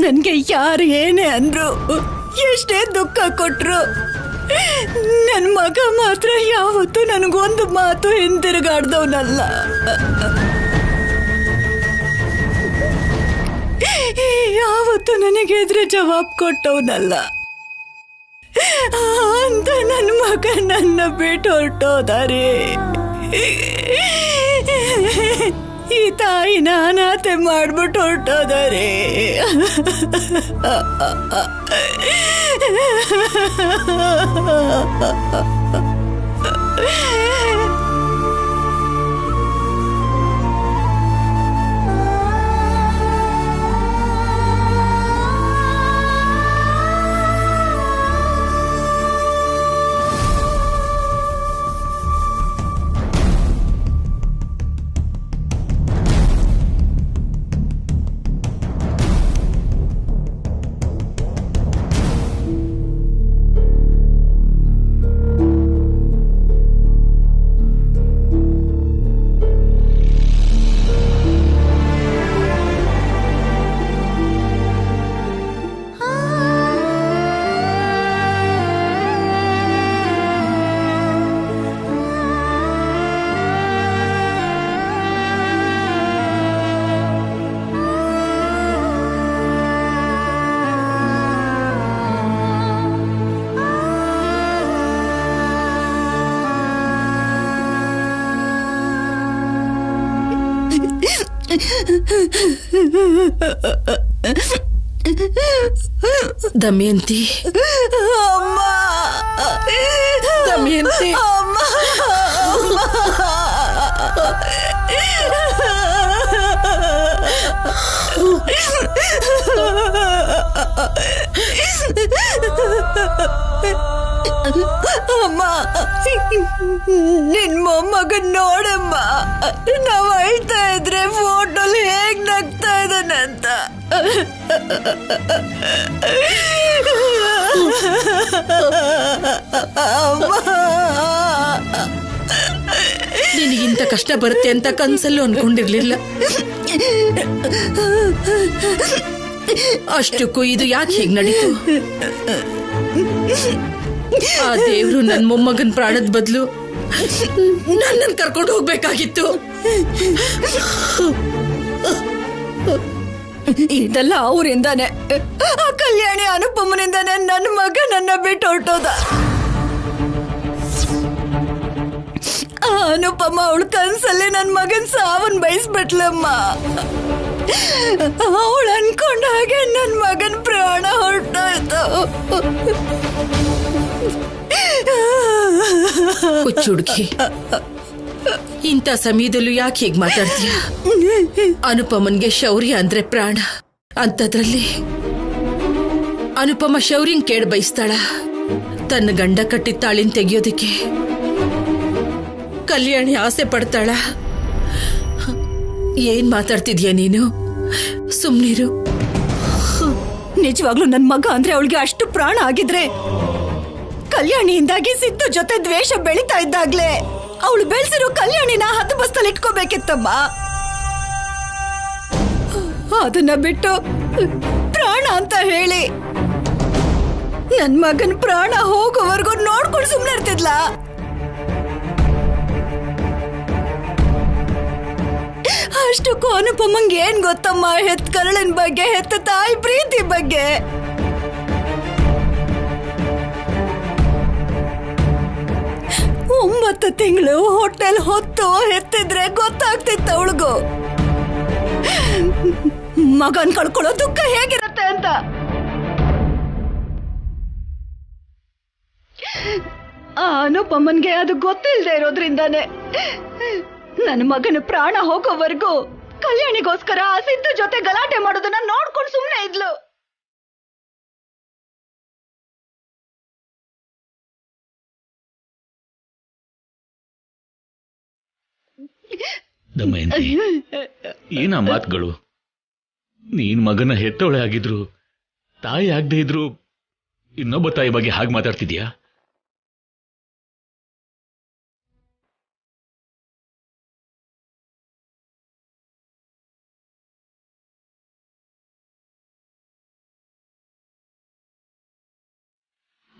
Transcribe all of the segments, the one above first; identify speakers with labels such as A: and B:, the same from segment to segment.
A: ನನ್ಗೆ ಯಾರು ಏನೇ ಅಂದ್ರು, ಎಷ್ಟೇ ದುಃಖ ಕೊಟ್ರು, ನನ್ ಮಗ ಮಾತ್ರ ಯಾವತ್ತೂ ನನಗೊಂದು ಮಾತು ಹಿಂತಿರುಗಾಡ್ದವನಲ್ಲ. ಯಾವತ್ತೂ ನನಗೆ ಎದುರು ಜವಾಬ್ ಕೊಟ್ಟವನಲ್ಲ. ಅಂತ ನನ್ನ ಮಗ ನನ್ನ ಬಿಟ್ಟು ಹೊರಟೋದಾರೆ. ಈ ತಾಯಿನ ಅನಾಥೆ ಮಾಡ್ಬಿಟ್ಟು ಹೊರಟೋದಾರೆ.
B: ದಮಯಂತಿ,
A: ಅಮ್ಮ,
B: ದಮಯಂತಿ,
A: ಅಮ್ಮ, ಅಮ್ಮ, ನಿನ್ ಮೊಮ್ಮಗನ್ ನೋಡಮ್ಮ. ನಾವ್ ಅಳ್ತಾ ಇದ್ರೆ ಫೋಟೋಲ್ ಹೇಗ್ ನಗ್ತಾ ಇದ್ದಾನಂತ.
B: ನಿನಗಿಂತ ಕಷ್ಟ ಬರುತ್ತೆ ಅಂತ ಕನ್ಸಲ್ಲೂ ಅನ್ಕೊಂಡಿರ್ಲಿಲ್ಲ. ಅಷ್ಟಕ್ಕೂ ಇದು ಯಾಕೆ ಹೀಗ್ ನಡೀತು? ಆ ದೇವ್ರು ನನ್ ಮೊಮ್ಮಗನ್ ಪ್ರಾಣದ ಬದಲು ನನ್ನನ್ನು ಕರ್ಕೊಂಡು ಹೋಗ್ಬೇಕಾಗಿತ್ತು.
A: ಇದೆಲ್ಲ ಅವರಿಂದಾನೆ, ಆ ಕಲ್ಯಾಣಿ ಅನುಪಮನಿಂದಾನೆ ನನ್ನ ಮಗ ನನ್ನ ಬಿಟ್ಟು ಹೊರಟೋದ. ಆ ಅನುಪಮ ಅವಳ ಕನ್ಸಲ್ಲಿ ನನ್ನ ಮಗನ್ ಸಾವನ್ ಬಯಸ್ಬಿಟ್ಲಮ್ಮ. ಅವಳು ಅನ್ಕೊಂಡ ಹಾಗೆ ನನ್ನ ಮಗನ್ ಪ್ರಾಣ ಹೊರಟೋಯ್ತು.
B: ಹುಚ್ಚುಡುಕಿ, ಇಂಥ ಸಮಯದಲ್ಲೂ ಯಾಕೆ ಹೀಗ್ ಮಾತಾಡ್ತೀಯ? ಅನುಪಮನ್ಗೆ ಶೌರ್ಯ ಅಂದ್ರೆ ಪ್ರಾಣ. ಅಂತದ್ರಲ್ಲಿ ಅನುಪಮ ಶೌರ್ಯನ್ ಕೇಳ ಬಯಸ್ತಾಳ? ತನ್ನ ಗಂಡ ಕಟ್ಟಿದ ತಾಳಿನ ತೆಗಿಯೋದಿಕ್ಕೆ ಕಲ್ಯಾಣಿ ಆಸೆ ಪಡ್ತಾಳ? ಏನ್ ಮಾತಾಡ್ತಿದ್ಯಾ ನೀನು? ಸುಮ್ನಿರು.
A: ನಿಜವಾಗ್ಲೂ ನನ್ ಮಗ ಅಂದ್ರೆ ಅವಳಿಗೆ ಅಷ್ಟು ಪ್ರಾಣ ಆಗಿದ್ರೆ, ಕಲ್ಯಾಣಿಯಿಂದಾಗಿ ಸಿದ್ದು ಜೊತೆ ದ್ವೇಷ ಬೆಳೀತಾ ಇದ್ದಾಗ್ಲೇ ಅವಳು ಬೆಳೆಸಿರೋ ಕಲ್ಯಾಣಿನ ಹದ್ದುಬಸ್ತಲ್ಲಿ ಇಟ್ಕೋಬೇಕಿತ್ತಮ್ಮ. ಅದನ್ನ ಬಿಟ್ಟು ಪ್ರಾಣ ಅಂತ ಹೇಳಿ ನನ್ ಮಗನ್ ಪ್ರಾಣ ಹೋಗೋವರೆಗೂ ನೋಡ್ಕೊಂಡು ಸುಮ್ನೆ ಇರ್ತಿದ್ಲ. ಅಷ್ಟಕ್ಕೂ ಅನುಪಮಂಗೆ ಏನ್ ಗೊತ್ತಮ್ಮ ಹೆತ್ತ ಕರಳಿನ ಬಗ್ಗೆ, ಹೆತ್ತ ತಾಯಿ ಪ್ರೀತಿ ಬಗ್ಗೆ. ಒಂಬತ್ತು ತಿಂಗಳು ಹೊಟ್ಟೆಲ್ ಹೊತ್ತು ಹೆತ್ತಿದ್ರೆ ಗೊತ್ತಾಗ್ತಿತ್ತು ಅವಳಿಗೂ ಮಗನ್ ಕಳ್ಕೊಳ್ಳೋ ದುಃಖ ಹೇಗಿರತ್ತೆ ಅಂತ. ಆ ಅನುಪಮನ್ಗೆ ಅದು ಗೊತ್ತಿಲ್ಲದೆ ಇರೋದ್ರಿಂದಾನೆ ನನ್ನ ಮಗನ ಪ್ರಾಣ ಹೋಗೋವರೆಗೂ ಕಲ್ಯಾಣಿಗೋಸ್ಕರ ಆ ಸಿದ್ದು ಜೊತೆ ಗಲಾಟೆ ಮಾಡೋದನ್ನ ನೋಡ್ಕೊಂಡು ಸುಮ್ಮನೆ ಇದ್ಲು.
C: ದಮಯಂತಿ, ಏನ ಮಾತುಗಳು? ನೀನ್ ಮಗನ ಹೆತ್ತೋಳೆ ಆಗಿದ್ರು, ತಾಯಿ ಆಗದೆ ಇದ್ರು, ಇನ್ನೊಬ್ಬ ತಾಯಿ ಬಗ್ಗೆ ಹಾಗೆ ಮಾತಾಡ್ತಿದ್ಯಾ?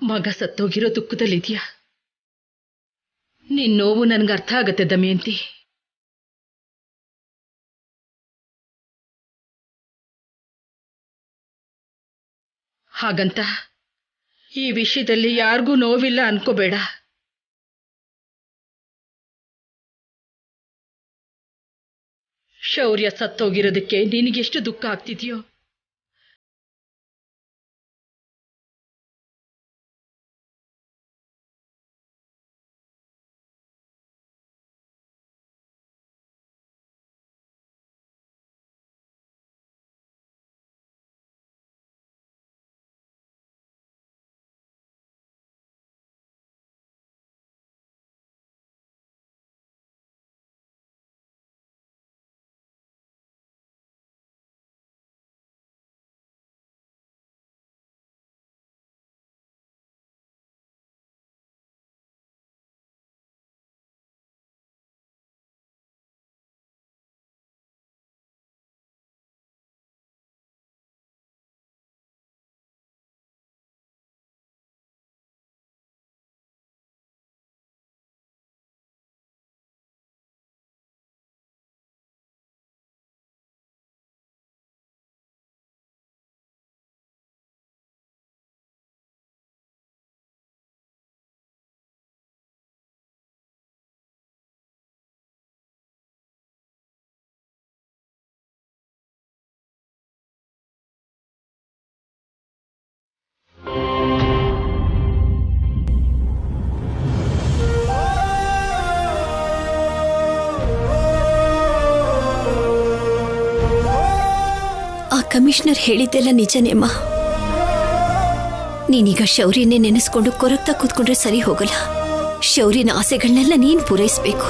B: ಮಗ ಸತ್ತೋಗಿರೋ ದುಃಖದಲ್ಲಿದ್ಯಾ? ನಿನ್ ನೋವು ನನ್ಗೆ ಅರ್ಥ ಆಗತ್ತೆ ದಮಯಂತಿ. ಹಾಗಂತ ಈ ವಿಷಯದಲ್ಲಿ ಯಾರಿಗೂ ನೋವಿಲ್ಲ ಅನ್ಕೋಬೇಡ. ಶೌರ್ಯ ಸತ್ತೋಗಿರೋದಕ್ಕೆ ನಿನಗೆಷ್ಟು ದುಃಖ ಆಗ್ತಿದ್ಯೋ
A: ಕಮಿಷನರ್ ಹೇಳಿದ್ದೆಲ್ಲ ನಿಜನೇಮ್ಮ. ನೀನೀಗ ಶೌರ್ಯನೇ ನೆನೆಸ್ಕೊಂಡು ಕೊರಗ್ತಾ ಕೂತ್ಕೊಂಡ್ರೆ ಸರಿ ಹೋಗಲ್ಲ. ಶೌರ್ಯನ ಆಸೆಗಳನ್ನೆಲ್ಲ ನೀನ್ ಪೂರೈಸ್ಬೇಕು.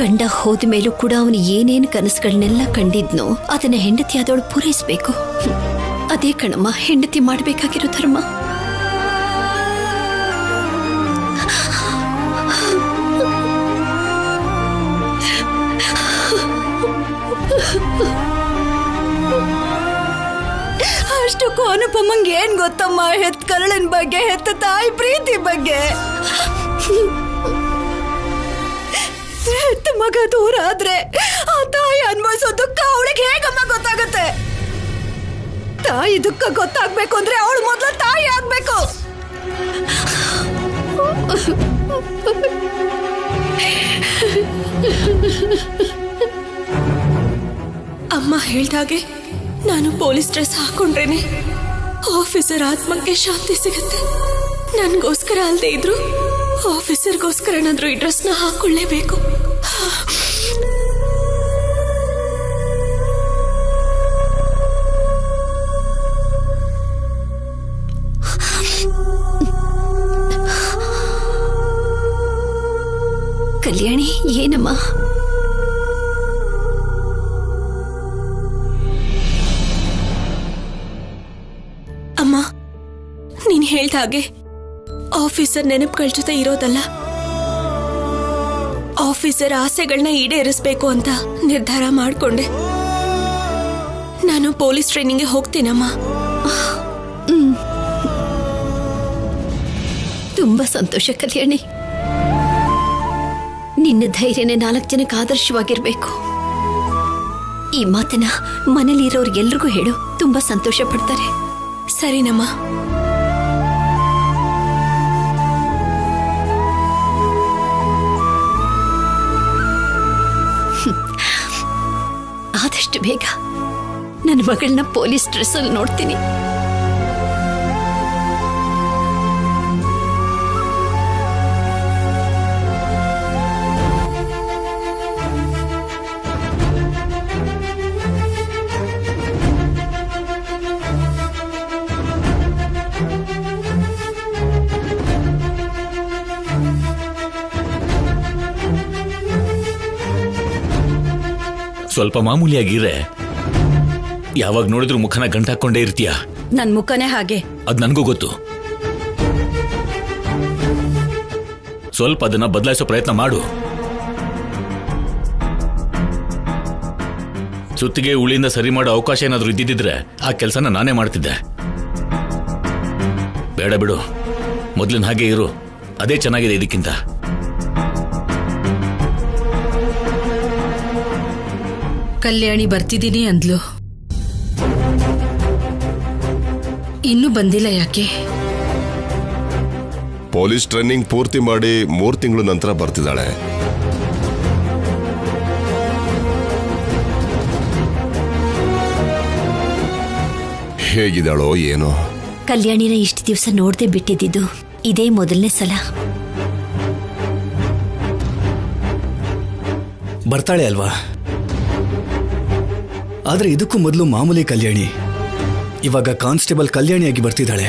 A: ಗಂಡ ಹೋದ ಮೇಲೂ ಕೂಡ ಅವನು ಏನೇನು ಕನಸುಗಳನ್ನೆಲ್ಲ ಕಂಡಿದ್ನೋ ಅದನ್ನ ಹೆಂಡತಿಯಾದವಳು ಪೂರೈಸ್ಬೇಕು. ಅದೇ ಕಣಮ್ಮ ಹೆಂಡತಿ ಮಾಡ್ಬೇಕಾಗಿರೋ ಧರ್ಮ. ಅಷ್ಟಕ್ಕೂ ಅನುಪಮಂಗೆ ಏನ್ ಗೊತ್ತಮ್ಮ ಹೆತ್ತ ಕರುಳಿನ ಬಗ್ಗೆ, ಹೆತ್ತ ತಾಯಿ ಪ್ರೀತಿ ಬಗ್ಗೆ. ಹೆತ್ತ ಮಗ ದೂರ ಆದ್ರೆ ಆ ತಾಯಿ ಅನ್ಭವಿಸೋ ದುಃಖ ಅವಳಿಗೆ ಹೇಗಮ್ಮ ಗೊತ್ತಾಗತ್ತೆ? ತಾಯಿ ದುಃಖ ಗೊತ್ತಾಗ್ಬೇಕು ಅಂದ್ರೆ ಅವಳು ಮೊದಲು ತಾಯಿ ಆಗ್ಬೇಕು.
D: ಅಮ್ಮ ಹೇಳ್ದಾಗೆ ನಾನು ಪೊಲೀಸ್ ಡ್ರೆಸ್ ಹಾಕೊಂಡ್ರೇನೆ ಆಫೀಸರ್ ಆತ್ಮಕ್ಕೆ ಶಾಂತಿ ಸಿಗುತ್ತೆ. ನನ್ಗೋಸ್ಕರ ಅಲ್ದೇ ಇದ್ರು ಆಫೀಸರ್ಗೋಸ್ಕರನಾದ್ರೂ ಈ ಡ್ರೆಸ್ನ ಹಾಕೊಳ್ಳೇಬೇಕು.
A: ಕಲ್ಯಾಣಿ, ಏನಮ್ಮ?
D: ಅಮ್ಮ, ನೀನ್ ಹೇಳ್ದ ಹಾಗೆ ಆಫೀಸರ್ ನೆನಪುಗಳ ಜೊತೆ ಇರೋದಲ್ಲ, ಆಫೀಸರ್ ಆಸೆಗಳನ್ನ ಈಡೇರಿಸ್ಬೇಕು ಅಂತ ನಿರ್ಧಾರ ಮಾಡ್ಕೊಂಡೆ. ನಾನು ಪೊಲೀಸ್ ಟ್ರೈನಿಂಗ್ಗೆ ಹೋಗ್ತೀನಮ್ಮ.
A: ತುಂಬಾ ಸಂತೋಷ ಕಲ್ಯಾಣಿ. ನಿನ್ನ ಧೈರ್ಯನೇ 4 ಜನಕ್ಕೆ ಆದರ್ಶವಾಗಿರ್ಬೇಕು. ಈ ಮಾತನ್ನ ಮನೇಲಿರೋರ್ಗೆಲ್ರಿಗೂ ಹೇಳು, ತುಂಬಾ ಸಂತೋಷ ಪಡ್ತಾರೆ.
D: ಸರಿನಮ್ಮ.
A: ಆದಷ್ಟು ಬೇಗ ನನ್ನ ಮಗಳನ್ನ ಪೊಲೀಸ್ ಡ್ರೆಸ್ಸಲ್ಲಿ ನೋಡ್ತೀನಿ.
C: ಸ್ವಲ್ಪ ಮಾಮೂಲಿಯಾಗಿರೆ. ಯಾವಾಗ ನೋಡಿದ್ರು ಮುಖನ ಗಂಟಾಕೊಂಡೇ ಇರ್ತೀಯ.
A: ನನ್ ಮುಖನೇ ಹಾಗೆ.
C: ಅದ್ ನನ್ಗೂ ಗೊತ್ತು. ಸ್ವಲ್ಪ ಅದನ್ನ ಬದಲಾಯಿಸೋ ಪ್ರಯತ್ನ ಮಾಡು. ಸುತ್ತಿಗೆ ಉಳಿಯಿಂದ ಸರಿ ಮಾಡೋ ಅವಕಾಶ ಏನಾದ್ರೂ ಇದ್ದಿದ್ರೆ ಆ ಕೆಲಸನ ನಾನೇ ಮಾಡ್ತಿದ್ದೆ. ಬೇಡ ಬಿಡು, ಮೊದ್ಲಿನ ಹಾಗೆ ಇರು, ಅದೇ ಚೆನ್ನಾಗಿದೆ ಇದಕ್ಕಿಂತ.
B: ಕಲ್ಯಾಣಿ ಬರ್ತಿದ್ದೀನಿ ಅಂದ್ಲು, ಇನ್ನೂ ಬಂದಿಲ್ಲ ಯಾಕೆ?
E: ಪೊಲೀಸ್ ಟ್ರೈನಿಂಗ್ ಪೂರ್ತಿ ಮಾಡಿ 3 ತಿಂಗಳ ನಂತರ ಬರ್ತಿದ್ದಾಳೆ. ಹೇಗಿದ್ದಾಳೋ ಏನೋ.
A: ಕಲ್ಯಾಣಿನ ಇಷ್ಟು ದಿವಸ ನೋಡದೆ ಬಿಟ್ಟಿದ್ದು ಇದೇ ಮೊದಲನೇ ಸಲ.
F: ಬರ್ತಾಳೆ ಅಲ್ವಾ? ಆದ್ರೆ ಇದಕ್ಕೂ ಮೊದಲು ಮಾಮೂಲಿ ಕಲ್ಯಾಣಿ, ಇವಾಗ ಕಾನ್ಸ್ಟೇಬಲ್ ಕಲ್ಯಾಣಿಯಾಗಿ ಬರ್ತಿದ್ದಾಳೆ.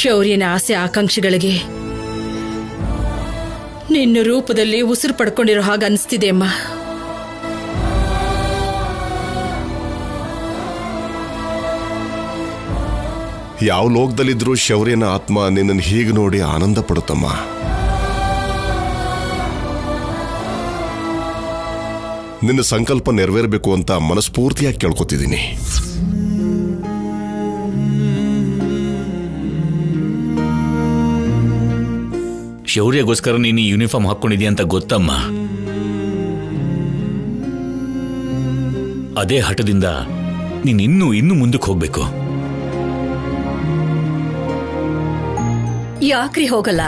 B: ಶೌರ್ಯನ ಆಸೆ ಆಕಾಂಕ್ಷೆಗಳಿಗೆ ನಿನ್ನ ರೂಪದಲ್ಲಿ ಉಸಿರು ಪಡ್ಕೊಂಡಿರೋ ಹಾಗೆ ಅನಿಸ್ತಿದೆ ಅಮ್ಮ.
E: ಯಾವ ಲೋಕದಲ್ಲಿದ್ರೂ ಶೌರ್ಯನ ಆತ್ಮ ನಿನ್ನನ್ನು ಹೀಗೆ ನೋಡಿ ಆನಂದ ಪಡುತ್ತಮ್ಮ. ನಿನ್ನ ಸಂಕಲ್ಪ ನೆರವೇರಬೇಕು ಅಂತ ಮನಸ್ಫೂರ್ತಿಯಾಗಿ ಕೇಳ್ಕೊತಿದ್ದೀನಿ.
C: ಶೌರ್ಯಗೋಸ್ಕರ ನೀನು ಯೂನಿಫಾರ್ಮ್ ಹಾಕೊಂಡಿದ್ಯಾ ಅಂತ ಗೊತ್ತಮ್ಮ. ಅದೇ ಹಠದಿಂದ ನೀನು ಇನ್ನೂ ಮುಂದಕ್ಕೆ ಹೋಗ್ಬೇಕು.
G: ಯಾಕ್ರಿ ಹೋಗಲ್ಲ?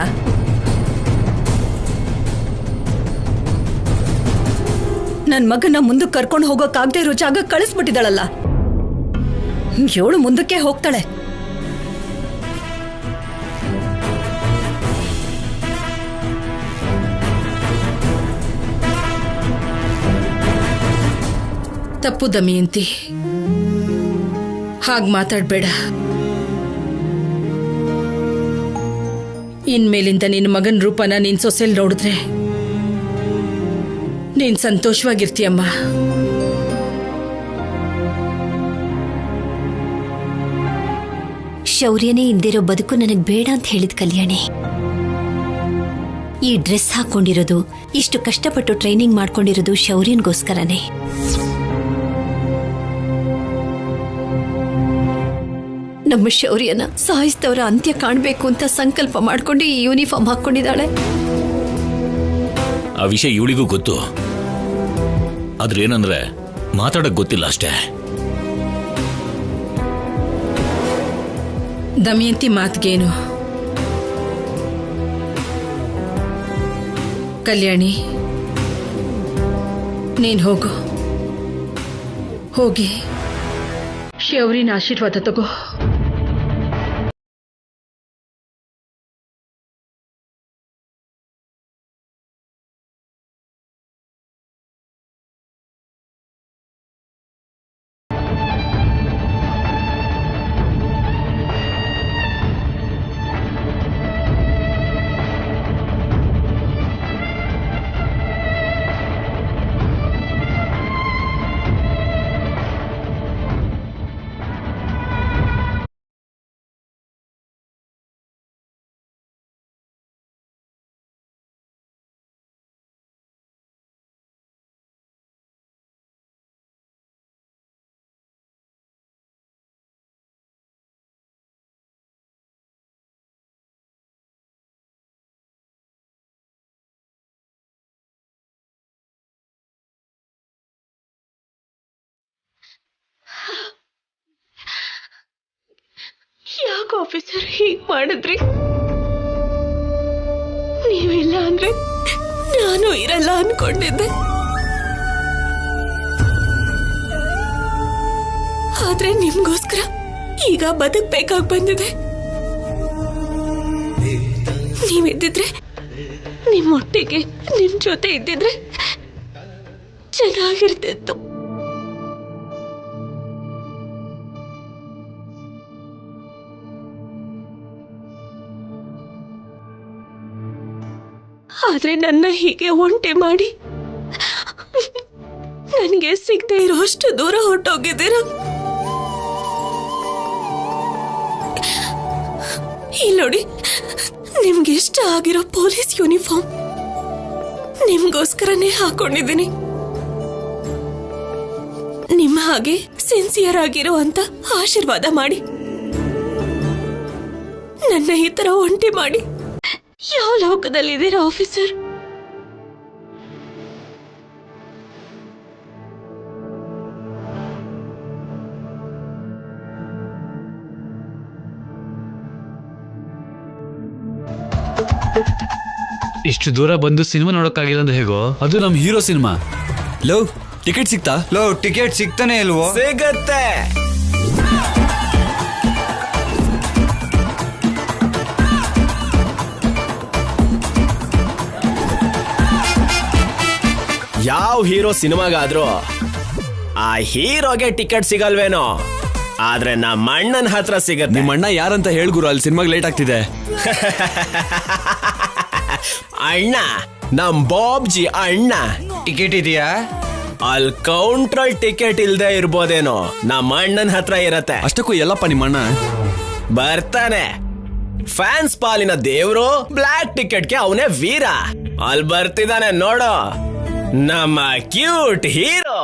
G: ನನ್ ಮಗನ ಮುಂದಕ್ಕೆ ಕರ್ಕೊಂಡು ಹೋಗೋಕಾಗದೆ ಇರೋ ಜಾಗ ಕಳಿಸ್ಬಿಟ್ಟಿದ್ದಾಳಲ್ಲ, ಇವಳು ಮುಂದಕ್ಕೆ ಹೋಗ್ತಾಳೆ.
B: ತಪ್ಪು ದಮಯಂತಿ, ಹಾಗ್ ಮಾತಾಡ್ಬೇಡ. ಇನ್ಮೇಲಿಂದ ನಿನ್ನ ಮಗನ ರೂಪನ ನೀನ್ ಸೊಸೆಲ್ ನೋಡಿದ್ರೆ ನೀನ್ ಸಂತೋಷವಾಗಿರ್ತೀಯಮ್ಮ.
A: ಶೌರ್ಯನೇ ಇಲ್ದಿರೋ ಬದುಕು ನನಗ್ ಬೇಡ ಅಂತ ಹೇಳಿದ ಕಲ್ಯಾಣಿ. ಈ ಡ್ರೆಸ್ ಹಾಕೊಂಡಿರೋದು, ಇಷ್ಟು ಕಷ್ಟಪಟ್ಟು ಟ್ರೈನಿಂಗ್ ಮಾಡ್ಕೊಂಡಿರೋದು ಶೌರ್ಯನ್ಗೋಸ್ಕರನೇ. ನಮ್ಮ ಶೌರ್ಯನ ಸಾಯಿಸಿದವರ ಅಂತ್ಯ ಕಾಣಬೇಕು ಅಂತ ಸಂಕಲ್ಪ ಮಾಡ್ಕೊಂಡು ಈ ಯೂನಿಫಾರ್ಮ್ ಹಾಕೊಂಡಿದ್ದಾಳೆ.
C: ಆ ವಿಷಯ ಇವಳಿಗೂ ಗೊತ್ತು, ಆದ್ರೆ ಏನಂದ್ರೆ ಮಾತಾಡಕ್ ಗೊತ್ತಿಲ್ಲ ಅಷ್ಟೇ.
B: ದಮಯಂತಿ ಮಾತ್ಗೇನು? ಕಲ್ಯಾಣಿ, ನೀನ್ ಹೋಗಿ ಶೌರ್ಯನ ಆಶೀರ್ವಾದ ತಗೋ.
D: ಯಾಕೆ ಆಫೀಸರ್ ಹೀಗ್ ಮಾಡಿದ್ರಿ? ನೀವಿಲ್ಲ ಅಂದ್ರೆ ನಾನು ಇರಲ್ಲ ಅನ್ಕೊಂಡಿದ್ದೆ. ಆದ್ರೆ ನಿಮ್ಗೋಸ್ಕರ ಈಗ ಬದುಕ್ಬೇಕಾಗಿ ಬಂದಿದೆ. ನೀವಿದ್ದಿದ್ರೆ, ನಿಮ್ಮೊಟ್ಟಿಗೆ ನಿಮ್ ಜೊತೆ ಇದ್ದಿದ್ರೆ ಚೆನ್ನಾಗಿರ್ತಿತ್ತು. ಆದ್ರೆ ನನ್ನ ಹೀಗೆ ಒಂಟೆ ಮಾಡಿ ನನಗೆ ಸಿಗದೆ ಇರೋಷ್ಟು ದೂರ ಹೊರಟೋಗಿದ್ದೀರ. ಇಲ್ಲಿ ನೋಡಿ, ನಿಮ್ಗೆ ಇಷ್ಟ ಆಗಿರೋ ಪೊಲೀಸ್ ಯೂನಿಫಾರ್ಮ್ ನಿಮ್ಗೋಸ್ಕರನೇ ಹಾಕೊಂಡಿದ್ದೀನಿ. ನಿಮ್ಮ ಹಾಗೆ ಸಿನ್ಸಿಯರ್ ಆಗಿರೋ ಅಂತ ಆಶೀರ್ವಾದ ಮಾಡಿ ನನ್ನ ಈ ತರ ಒಂಟೆ ಮಾಡಿ ಯಾವ ಲೋಕದಲ್ಲಿದ್ದೀರಾ ಆಫೀಸರ್?
H: ಇಷ್ಟು ದೂರ ಬಂದು ಸಿನಿಮಾ ನೋಡೋಕ್ಕಾಗಿಲ್ಲ ಅಂದ್ರೆ ಹೇಗೋ? ಅದು ನಮ್ ಹೀರೋ ಸಿನಿಮಾ.
F: ಲವ್ ಟಿಕೆಟ್ ಸಿಗ್ತಾ?
I: ಲವ್ ಟಿಕೆಟ್ ಸಿಗ್ತಾನೆ ಇಲ್ವೋ?
J: ಸಿಗತ್ತೆ. ಯಾವ ಹೀರೋ ಸಿನಿಮಾಗಾದ್ರೂ ಆ ಹೀರೋಗೆ ಟಿಕೆಟ್ ಸಿಗಲ್ವೇನೋ, ಆದ್ರೆ ನಮ್ಮ ಅಣ್ಣನ ಹತ್ರ ಸಿಗತ್ತೆ.
H: ನಿಮ್ಮ ಅಣ್ಣ ಯಾರಂತ ಹೇಳ್ ಗುರು, ಅಲ್ಲಿ ಸಿನಿಮಾಗೆ ಲೇಟ್ ಆಗ್ತಿದೆ.
J: ಅಣ್ಣ, ನಮ್ ಬಾಬ್ಜಿ ಅಣ್ಣ.
I: ಟಿಕೆಟ್ ಇದೆಯಾ?
J: ಅಲ್ಲಿ ಕೌಂಟ್ರಲ್ ಟಿಕೆಟ್ ಇಲ್ದೇ ಇರ್ಬೋದೇನೋ, ನಮ್ಮ ಅಣ್ಣನ ಹತ್ರ ಇರತ್ತೆ.
H: ಅಷ್ಟಕ್ಕೂ ಎಲ್ಲಪ್ಪ ನಿಮ್ಮ ಅಣ್ಣ
J: ಬರ್ತಾನೆ. ಫ್ಯಾನ್ಸ್ ಪಾಲಿನ ದೇವ್ರು, ಬ್ಲ್ಯಾಕ್ ಟಿಕೆಟ್ಗೆ ಅವನೇ ವೀರ. ಅಲ್ಲಿ ಬರ್ತಿದ್ದಾನೆ ನೋಡೋ ನಮ್ಮ ಕ್ಯೂಟ್ ಹೀರೋ.